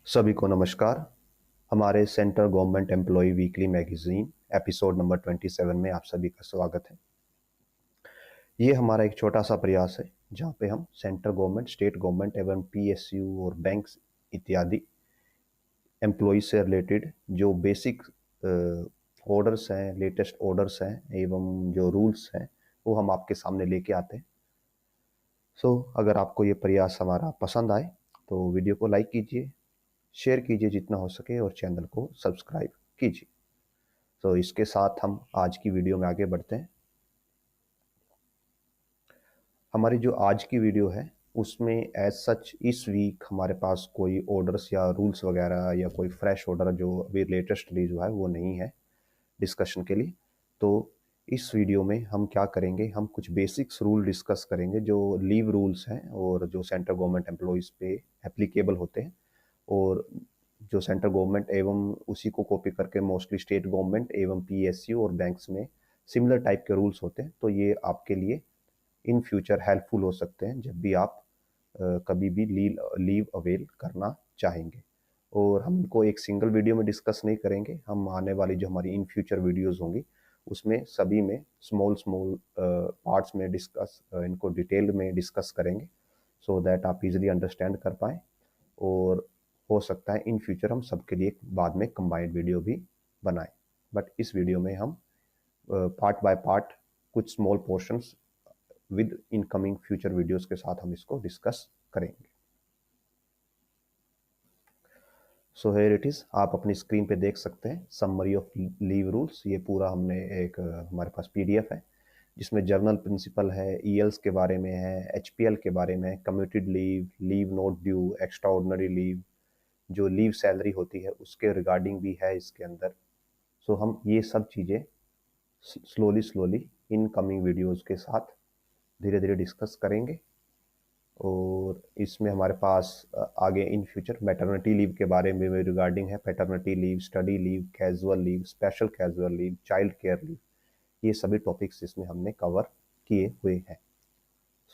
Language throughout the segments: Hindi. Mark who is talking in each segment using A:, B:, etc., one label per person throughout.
A: सभी को नमस्कार। हमारे central government employee weekly magazine episode number 27 में आप सभी का स्वागत है। ये हमारा एक छोटा सा प्रयास है जहाँ पे हम सेंट्रल गवर्नमेंट, स्टेट गवर्नमेंट एवं पीएसयू और बैंक्स इत्यादि एम्प्लॉय से रिलेटेड जो बेसिक ऑर्डर्स हैं, लेटेस्ट ऑर्डर्स हैं एवं जो रूल्स हैं वो हम आपके सामने लेके आते हैं। अगर आपको ये प्रयास हमारा पसंद आए तो वीडियो को लाइक कीजिए, शेयर कीजिए जितना हो सके और चैनल को सब्सक्राइब कीजिए। इसके साथ हम आज की वीडियो में आगे बढ़ते हैं। हमारी जो आज की वीडियो है उसमें एज सच इस वीक हमारे पास कोई ऑर्डर्स या रूल्स वगैरह या कोई फ्रेश ऑर्डर जो अभी लेटेस्ट रिलीज हुआ है वो नहीं है डिस्कशन के लिए। तो इस वीडियो में हम क्या करेंगे, हम कुछ बेसिक्स रूल डिस्कस करेंगे जो लीव रूल्स हैं और जो सेंट्रल गवर्नमेंट एम्प्लॉयज़ पे एप्लीकेबल होते हैं और जो सेंट्रल गवर्नमेंट एवं उसी को कॉपी करके मोस्टली स्टेट गवर्नमेंट एवं पीएसयू और बैंक्स में सिमिलर टाइप के रूल्स होते हैं। तो ये आपके लिए इन फ्यूचर हेल्पफुल हो सकते हैं जब भी आप कभी भी लीव अवेल करना चाहेंगे। और हम इनको एक सिंगल वीडियो में डिस्कस नहीं करेंगे, हम आने वाली जो हमारी इन फ्यूचर वीडियोस होंगी उसमें सभी में स्मॉल स्मॉल पार्ट्स में डिस्कस इनको डिटेल में डिस्कस करेंगे सो दैट आप इजीली अंडरस्टैंड कर पाएँ। और हो सकता है इन फ्यूचर हम सबके लिए बाद में कंबाइंड वीडियो भी बनाएं, बट इस वीडियो में हम पार्ट बाय पार्ट कुछ small portions with incoming future videos के साथ हम इसको डिस्कस करेंगे। सो हियर इट इज, आप अपनी स्क्रीन पे देख सकते हैं समरी ऑफ लीव रूल्स। ये पूरा हमने एक हमारे पास पीडीएफ है जिसमें जर्नल प्रिंसिपल है, ईएल्स के बारे में है, एचपीएल के बारे में है, commuted leave, leave not due, extra ordinary leave, जो लीव सैलरी होती है उसके रिगार्डिंग भी है इसके अंदर। हम ये सब चीज़ें स्लोली इन कमिंग वीडियोस के साथ धीरे धीरे डिस्कस करेंगे। और इसमें हमारे पास आगे इन फ्यूचर मैटरनिटी लीव के बारे में रिगार्डिंग है, paternity leave, study leave, casual leave, special casual leave, child care leave, ये सभी टॉपिक्स इसमें हमने कवर किए हुए हैं।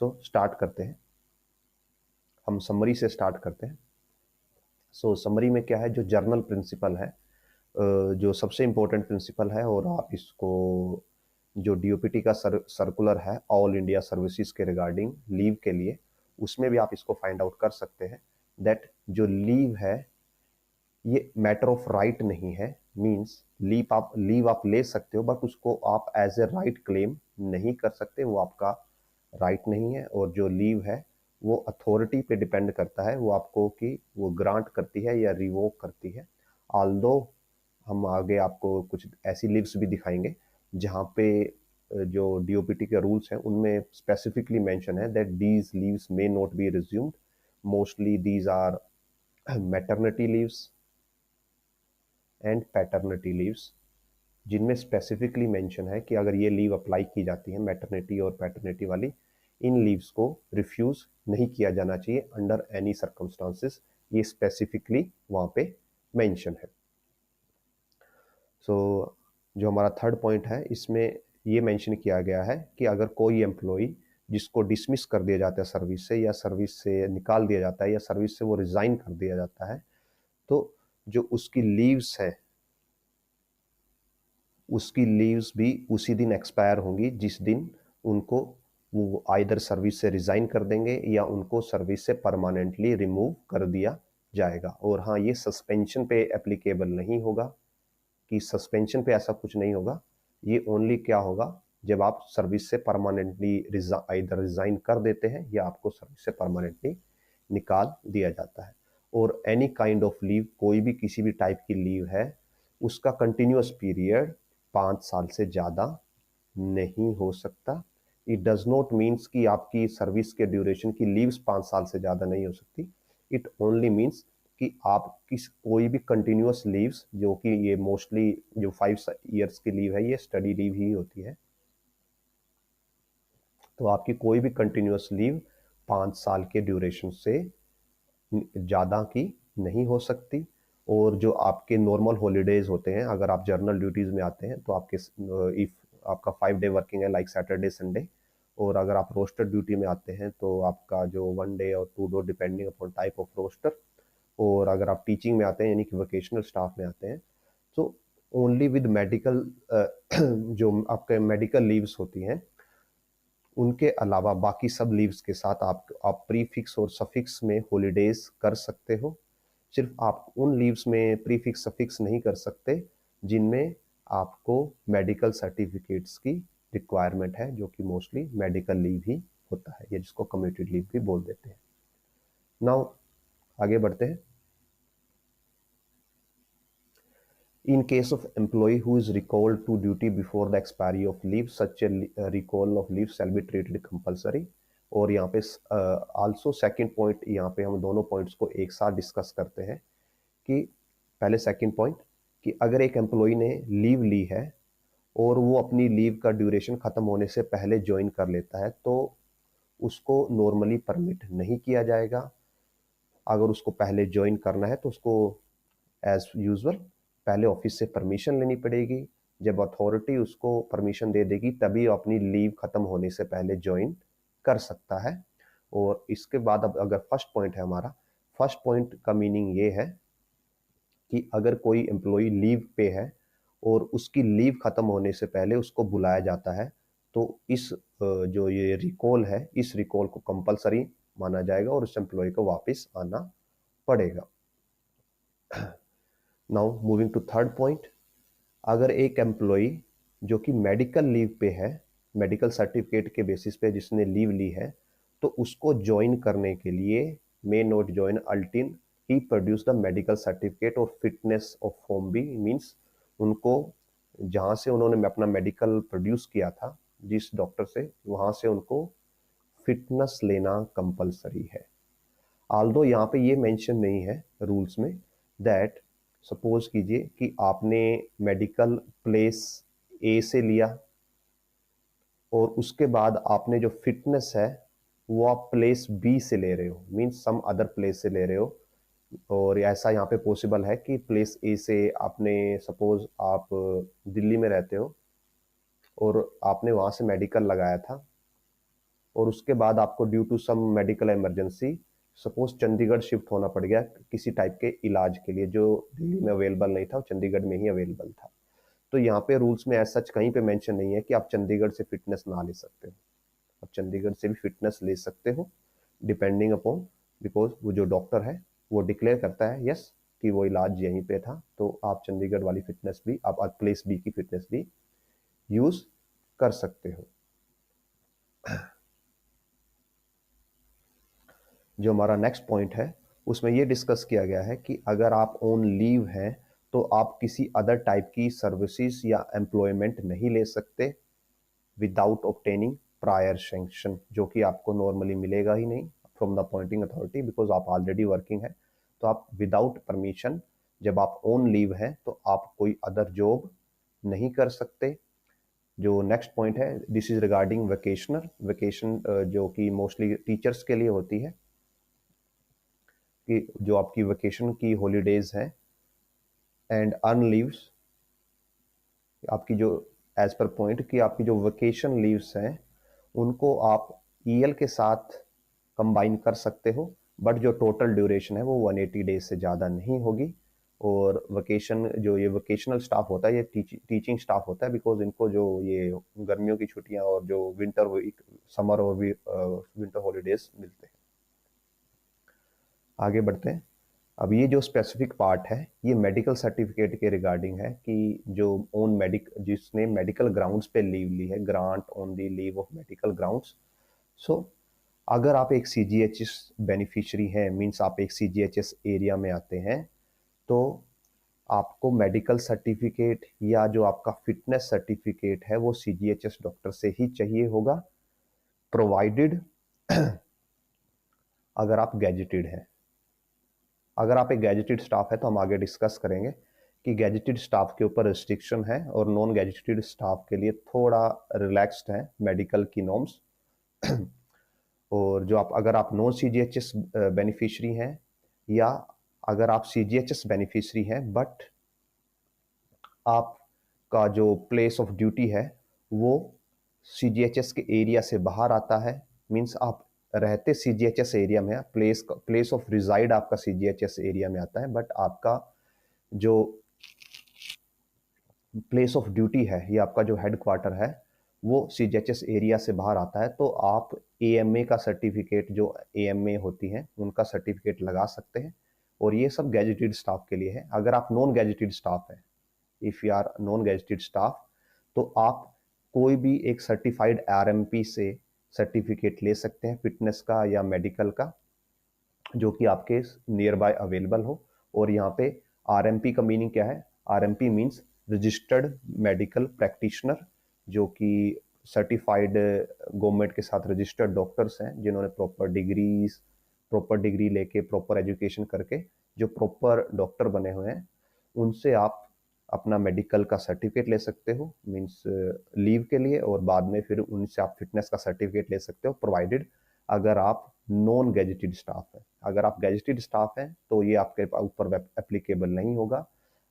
A: स्टार्ट करते हैं, हम समरी से स्टार्ट करते हैं। समरी में क्या है, जो जर्नल प्रिंसिपल है, जो सबसे इम्पोर्टेंट प्रिंसिपल है और आप इसको जो डीओपीटी का सर्कुलर है ऑल इंडिया सर्विसेज के रिगार्डिंग लीव के लिए, उसमें भी आप इसको फाइंड आउट कर सकते हैं दैट जो लीव है ये मैटर ऑफ राइट नहीं है। मींस लीव आप ले सकते हो बट उसको आप एज ए राइट क्लेम नहीं कर सकते, वो आपका राइट नहीं है। और जो लीव है वो अथॉरिटी पे डिपेंड करता है, वो आपको कि वो ग्रांट करती है या रिवोक करती है। ऑल्दो हम आगे आपको कुछ ऐसी लीव्स भी दिखाएंगे जहाँ पे जो डीओपीटी के रूल्स हैं उनमें स्पेसिफिकली मेंशन है that these leaves may not be resumed. Mostly these are maternity leaves and paternity leaves, जिनमें स्पेसिफिकली मेंशन है कि अगर ये लीव अप्लाई की जाती है मैटरनिटी और पैटर्निटी वाली, इन लीव्स को रिफ्यूज नहीं किया जाना चाहिए अंडर एनी सर्कमस्टांसेस, ये स्पेसिफिकली वहां पे मेंशन है। जो हमारा थर्ड पॉइंट है इसमें ये मेंशन किया गया है कि अगर कोई एम्प्लॉय जिसको डिसमिस कर दिया जाता है सर्विस से, या सर्विस से निकाल दिया जाता है, या सर्विस से वो रिजाइन कर दिया जाता है, तो जो उसकी लीव्स है उसकी लीव्स भी उसी दिन एक्सपायर होंगी जिस दिन उनको वो आइदर सर्विस से रिजाइन कर देंगे या उनको सर्विस से परमानेंटली रिमूव कर दिया जाएगा। और हाँ, ये सस्पेंशन पे एप्लीकेबल नहीं होगा, कि सस्पेंशन पे ऐसा कुछ नहीं होगा। ये ओनली क्या होगा, जब आप सर्विस से परमानेंटली आइदर रिजाइन कर देते हैं या आपको सर्विस से परमानेंटली निकाल दिया जाता है। और एनी काइंड ऑफ लीव, कोई भी किसी भी टाइप की लीव है, उसका कंटिन्यूअस पीरियड 5 साल से ज़्यादा नहीं हो सकता। इट डज नॉट मीन्स कि आपकी सर्विस के ड्यूरेशन की लीव्स 5 साल से ज़्यादा नहीं हो सकती। इट ओनली मीन्स कि आप कोई भी कंटिन्यूअस लीव्स, जो कि ये मोस्टली जो 5 ईयर्स की लीव है ये स्टडी लीव ही होती है, तो आपकी कोई भी कंटिन्यूअस लीव 5 साल के ड्यूरेशन से ज़्यादा की नहीं हो सकती। और जो आपके नॉर्मल हॉलीडेज होते हैं, अगर आप जर्नल ड्यूटीज़ में आते हैं तो आपके इफ़ आपका 5 डे वर्किंग है लाइक सैटरडे संडे, और अगर आप रोस्टर ड्यूटी में आते हैं तो आपका जो 1 डे और 2 day depending upon type of roster, और अगर आप टीचिंग में आते हैं यानी कि वोकेशनल स्टाफ में आते हैं तो ओनली विद मेडिकल जो आपके मेडिकल लीव्स होती हैं उनके अलावा बाकी सब लीव्स के साथ आप प्रीफिक्स और सफिक्स में हॉलीडेज कर सकते हो। सिर्फ आप उन लीव्स में प्रीफिक्स सफिक्स नहीं कर सकते जिनमें आपको मेडिकल सर्टिफिकेट्स की रिक्वायरमेंट है, जो कि मोस्टली मेडिकल लीव ही होता है या जिसको कम्यूटेड लीव भी बोल देते हैं। नाउ आगे बढ़ते हैं। In case of employee who is recalled to duty before the expiry of leave, such a recall of leave shall be treated compulsory। और यहाँ पे आल्सो सेकंड पॉइंट, यहाँ पे हम दोनों पॉइंट्स को एक साथ डिस्कस करते हैं कि पहले सेकंड पॉइंट कि अगर एक एम्प्लॉय ने लीव ली है और वो अपनी लीव का ड्यूरेशन खत्म होने से पहले ज्वाइन कर लेता है तो उसको नॉर्मली परमिट नहीं किया जाएगा। अगर उसको पहले ज्वाइन करना है तो उसको एज यूजुअल पहले ऑफिस से परमिशन लेनी पड़ेगी। जब अथॉरिटी उसको परमिशन दे देगी तभी वो अपनी लीव खत्म होने से पहले ज्वाइन कर सकता है। और इसके बाद अब अगर फर्स्ट पॉइंट है हमारा, फर्स्ट पॉइंट का मीनिंग ये है कि अगर कोई एम्प्लॉय लीव पे है और उसकी लीव खत्म होने से पहले उसको बुलाया जाता है तो इस जो ये रिकॉल है इस रिकॉल को कंपलसरी माना जाएगा और उस एम्प्लॉय को वापस आना पड़ेगा। Now moving to third point, अगर एक एम्प्लॉय जो कि मेडिकल लीव पे है, मेडिकल सर्टिफिकेट के बेसिस पे जिसने लीव ली है, तो उसको ज्वाइन करने के लिए may not join until he produce the medical certificate और fitness of form B. Means उनको जहाँ से उन्होंने अपना मेडिकल प्रोड्यूस किया था जिस डॉक्टर से, वहाँ से उनको फिटनेस लेना कंपलसरी है। आल्दो यहाँ पे ये मेंशन नहीं है रूल्स में दैट सपोज कीजिए कि आपने मेडिकल प्लेस ए से लिया और उसके बाद आपने जो फिटनेस है वो आप प्लेस बी से ले रहे हो, मीन्स सम अदर प्लेस से ले रहे हो। और ऐसा यहाँ पे पॉसिबल है कि प्लेस ए से आपने, सपोज आप दिल्ली में रहते हो और आपने वहाँ से मेडिकल लगाया था और उसके बाद आपको due to some medical emergency suppose Chandigarh shift होना पड़ गया किसी टाइप के इलाज के लिए जो दिल्ली में अवेलेबल नहीं था, चंडीगढ़ में ही अवेलेबल था। तो यहाँ पे रूल्स में ऐसा कहीं पे मेंशन नहीं है कि आप चंडीगढ़ से फिटनेस ना ले सकते हो। आप चंडीगढ़ से भी फिटनेस ले सकते हो डिपेंडिंग अपॉन, बिकॉज वो जो डॉक्टर है वो डिक्लेयर करता है यस कि वो इलाज यहीं पे था, तो आप चंडीगढ़ वाली फिटनेस भी, आप प्लेस बी की फिटनेस भी यूज कर सकते हो। जो हमारा नेक्स्ट पॉइंट है उसमें ये डिस्कस किया गया है कि अगर आप ऑन लीव हैं तो आप किसी अदर टाइप की सर्विसेज या एम्प्लॉयमेंट नहीं ले सकते विदाउट ऑब्टेनिंग प्रायर सैंक्शन, जो कि आपको नॉर्मली मिलेगा ही नहीं from the appointing authority, because आप ऑलरेडी वर्किंग है। तो आप विदाउट परमिशन जब आप ऑन लीव हैं तो आप कोई अदर जॉब नहीं कर सकते। जो नेक्स्ट पॉइंट है this is regarding vocational, vacation जो कि मोस्टली टीचर्स के लिए होती है कि जो आपकी वेकेशन की हॉलीडेज हैं एंड अर्न लीव्स, आपकी जो एज पर पॉइंट कि आपकी जो वेकेशन लीव्स हैं उनको आप ईएल के साथ कंबाइन कर सकते हो, बट जो टोटल ड्यूरेशन है वो 180 डेज से ज़्यादा नहीं होगी। और वेकेशन जो ये वेकेशनल स्टाफ होता है ये टीचिंग स्टाफ होता है, बिकॉज इनको जो ये गर्मियों की छुट्टियां और जो विंटर समर और विंटर हॉलीडेज मिलते हैं। आगे बढ़ते हैं। अब ये जो स्पेसिफिक पार्ट है ये मेडिकल सर्टिफिकेट के रिगार्डिंग है कि जो जिसने मेडिकल ग्राउंड्स पे लीव ली है, grant on the leave of medical grounds. So अगर आप एक सीजीएचएस बेनिफिशियरी हैं, मींस आप एक सीजीएचएस एरिया में आते हैं, तो आपको मेडिकल सर्टिफिकेट या जो आपका फिटनेस सर्टिफिकेट है वो सीजीएचएस डॉक्टर से ही चाहिए होगा, प्रोवाइडेड अगर आप गैजेटेड हैं। अगर आप एक गैजेटेड स्टाफ है तो हम आगे डिस्कस करेंगे कि गैजेटेड स्टाफ के ऊपर रिस्ट्रिक्शन है और नॉन गैजेटेड स्टाफ के लिए थोड़ा रिलैक्स्ड है मेडिकल की नॉर्म्स। और जो अगर आप नॉन सीजीएचएस बेनिफिशियरी हैं या अगर आप सीजीएचएस बेनिफिशियरी हैं बट आपका जो प्लेस ऑफ ड्यूटी है वो सीजीएचएस के एरिया से बाहर आता है, मींस आप रहते CGHS एरिया में, प्लेस ऑफ रिजाइड आपका CGHS एरिया में आता है, बट आपका जो प्लेस ऑफ ड्यूटी है, ये आपका जो हेड क्वार्टर है, वो CGHS एरिया से बाहर आता है। तो आप AMA का सर्टिफिकेट, जो AMA होती हैं उनका सर्टिफिकेट लगा सकते हैं, और ये सब गैजेटेड स्टाफ के लिए है। अगर आप नॉन गैजेटेड स्टाफ है, if you are non gazetted staff, तो आप कोई भी एक सर्टिफाइड RMP से सर्टिफिकेट ले सकते हैं, फिटनेस का या मेडिकल का, जो कि आपके नियर बाय अवेलेबल हो। और यहाँ पे RMP का मीनिंग क्या है? RMP means registered medical practitioner, जो कि सर्टिफाइड गवर्नमेंट के साथ रजिस्टर्ड डॉक्टर्स हैं, जिन्होंने प्रॉपर डिग्री लेके, प्रॉपर एजुकेशन करके जो प्रॉपर डॉक्टर बने हुए हैं, उनसे आप अपना मेडिकल का सर्टिफिकेट ले सकते हो, मीन्स लीव के लिए, और बाद में फिर उनसे आप फिटनेस का सर्टिफिकेट ले सकते हो, प्रोवाइडेड अगर आप नॉन गैजेटेड स्टाफ है। अगर आप गैजेटेड स्टाफ हैं तो ये आपके ऊपर एप्लीकेबल नहीं होगा।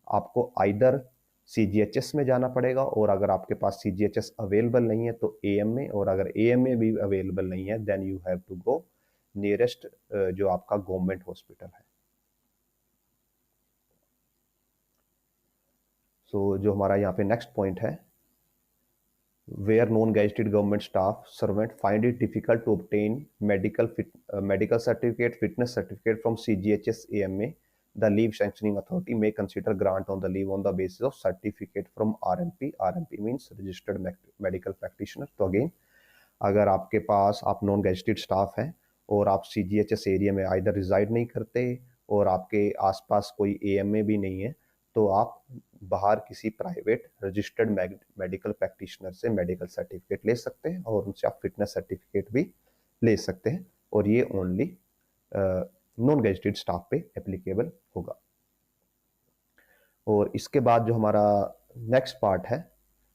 A: आपको आइदर CGHS में जाना पड़ेगा, और अगर आपके पास CGHS अवेलेबल नहीं है तो AMA, और अगर AMA भी अवेलेबल नहीं है then you have to go nearest जो आपका गवर्नमेंट हॉस्पिटल है। सो जो हमारा यहाँ पे नेक्स्ट पॉइंट है, where non-gazetted government staff servant find it difficult to obtain medical certificate, fitness certificate from CGHS AMA, the leave sanctioning authority may consider grant on the leave on the basis of certificate from RMP. RMP means registered medical practitioner. तो अगेन, अगर आपके पास आप नॉन गैजेटेड स्टाफ हैं और आप CGHS एरिया में आइदर रिजाइड नहीं करते, और आपके आसपास कोई AMA भी नहीं है, तो आप बाहर किसी प्राइवेट रजिस्टर्ड मेडिकल प्रैक्टिशनर से मेडिकल सर्टिफिकेट ले सकते हैं, और उनसे आप फिटनेस सर्टिफिकेट भी ले सकते हैं, और ये ओनली नॉन गैजेटेड स्टाफ पे एप्लीकेबल होगा। और इसके बाद जो हमारा नेक्स्ट पार्ट है,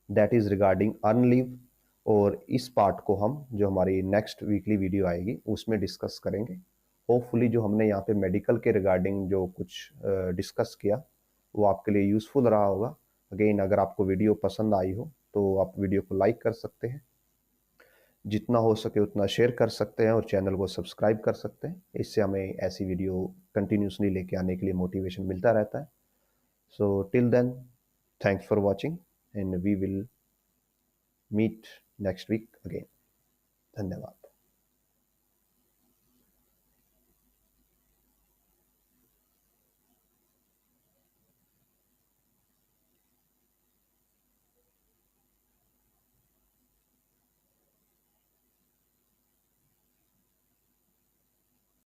A: that is regarding earn leave, और इस पार्ट को हम जो हमारी नेक्स्ट वीकली वीडियो आएगी उसमें डिस्कस करेंगे। होपफुली जो हमने यहाँ पे मेडिकल के रिगार्डिंग जो कुछ डिस्कस किया वो आपके लिए यूज़फुल रहा होगा। अगेन, अगर आपको वीडियो पसंद आई हो तो आप वीडियो को लाइक कर सकते हैं, जितना हो सके उतना शेयर कर सकते हैं, और चैनल को सब्सक्राइब कर सकते हैं। इससे हमें ऐसी वीडियो कंटिन्यूसली लेके आने के लिए मोटिवेशन मिलता रहता है। So till then, thanks for watching, and we will meet next week again. धन्यवाद।